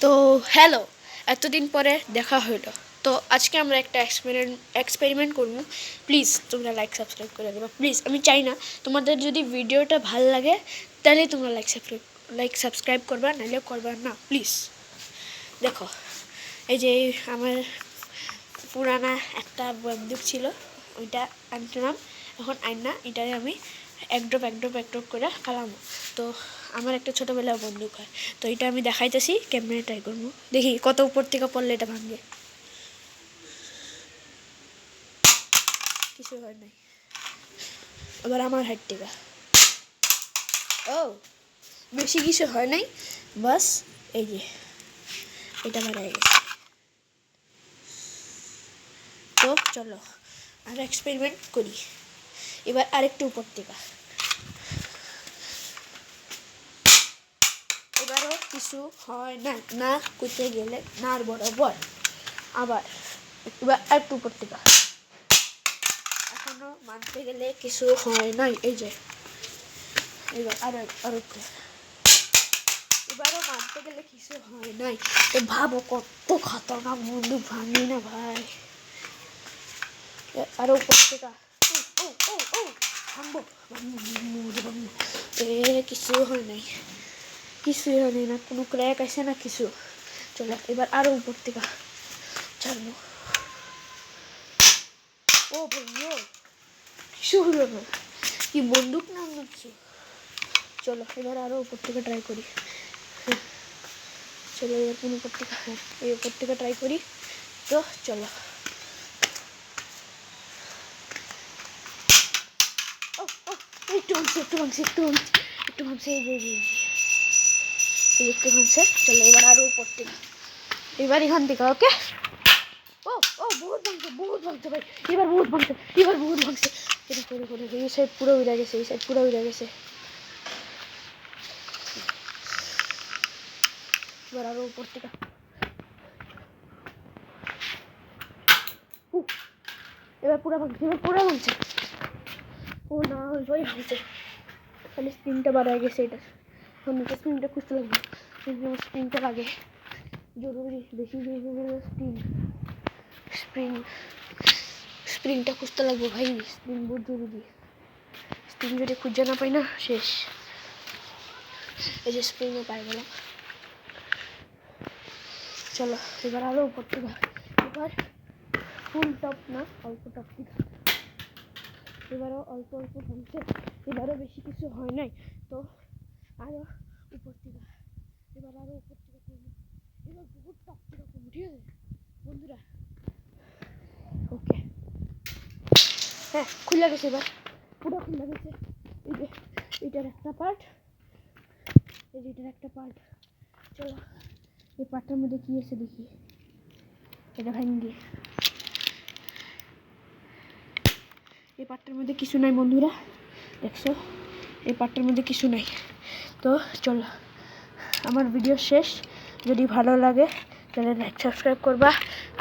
তো হ্যালো, এতদিন পরে দেখা হলো। তো আজকে আমরা একটা এক্সপেরিমেন্ট করবো। প্লিজ তোমরা লাইক সাবস্ক্রাইব করে দেবা প্লিজ। আমি চাই না তোমাদের যদি ভিডিওটা ভালো লাগে তাহলে তোমরা লাইক সাবস্ক্রাইব করবা, নাহলে করবা না প্লিজ। দেখো, এই যে আমার পুরানা একটা বন্দুক ছিল, ওইটা আনলাম। এখন আইনা এটাই আমি এক ড্রপ করে ফালামো। তো আমার একটা ছোটোবেলার বন্দুক হয়, তো এটা আমি দেখাইতেছি, ক্যামেরা ট্রাই করবো, দেখি কত উপর থেকে পড়লে এটা ভাঙবে। কিছু হয় নাই। আবার আমার হাইট থেকে ও বেশি কিছু হয় নাই, বাস এই যে এটা বাড়াই গেছে। তো চলো আর এক্সপেরিমেন্ট করি। এবার আরেকটু উপর থেকে, এবারও কিছু হয় না, না কুচে গেলে নার বরাবর। আবার এবার একটু উপর থেকে, এখনো মানতে গেলে কিছু হয় নাই। এই যে এবার আরো এবারও মানতে গেলে কিছু হয় নাই। তো ভাবো কত খতরনাক বন্দুক, ভাঙি না ভাই। আরো উপর থেকে ভাঙবো, কিছু হয় নাই, কিছুই হয় নাই, না কোনো ক্র্যাক আছে না কিছু। চলো এবার আরো উপর থেকে ছাড়বো। ও ভাইও কিছু হলো না, কি বন্দুক না কিছু। চলো এবার আরো উপর থেকে ট্রাই করি। চলো এবার কোন উপর থেকে, এই উপর থেকে ট্রাই করি। তো চলো একটু ভাঙছে এই একটু ভাঙছে। চলো এবার আরো উপর থেকে, এবার এখান থেকে ওকে। বহুত ভাঙছে ভাই, এবার বহুত ভাঙছে। এটা করে এই সাইড পুরো উড়ে গেছে, এই সাইড পুরো উড়ে গেছে। এবার আরো উপর থেকে, এবার পুরো ভাঙছে। ও না ওই ভাঙছে, খালি স্প্রিংটা বাড়ায় গেছে। এটা এখন স্প্রিংটা খুঁজতে লাগবে, স্প্রিংটা লাগে জরুরি, বেশি স্প্রিংটা খুঁজতে লাগবে ভাই। স্প্রিং বহুত জরুরি, স্প্রিং যদি খুঁজে না পাই না শেষ। এই যে স্প্রিংয়ে পাই গেলাম। চলো এবার আরো উপর থেকে, এবার ফুল টপ না অল্প টপ থেকে, এবারও অল্প ভাঙছে, এবারও বেশি কিছু হয় নাই। তো আরো উপর থেকে, এবার আরো উপর থেকে করবো। এবার বহুত টপ থেকে করবো, ঠিক আছে বন্ধুরা? ওকে, হ্যাঁ খুলে গেছে, এবার পুরো খুলে গেছে। এই যে এটার একটা পার্ট, চলো এই পার্টটার মধ্যে কি আছে দেখি। এটা ভাঙি, এই পার্টটার মধ্যে কিছু নাই বন্ধুরা, দেখছো এই পার্টটার মধ্যে কিছু নাই। তো চলো আমার ভিডিও শেষ। যদি ভালো লাগে তাহলে লাইক সাবস্ক্রাইব করবা,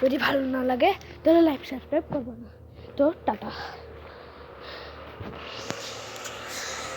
যদি ভালো না লাগে তাহলে লাইক সাবস্ক্রাইব করবা না। তো টাটা।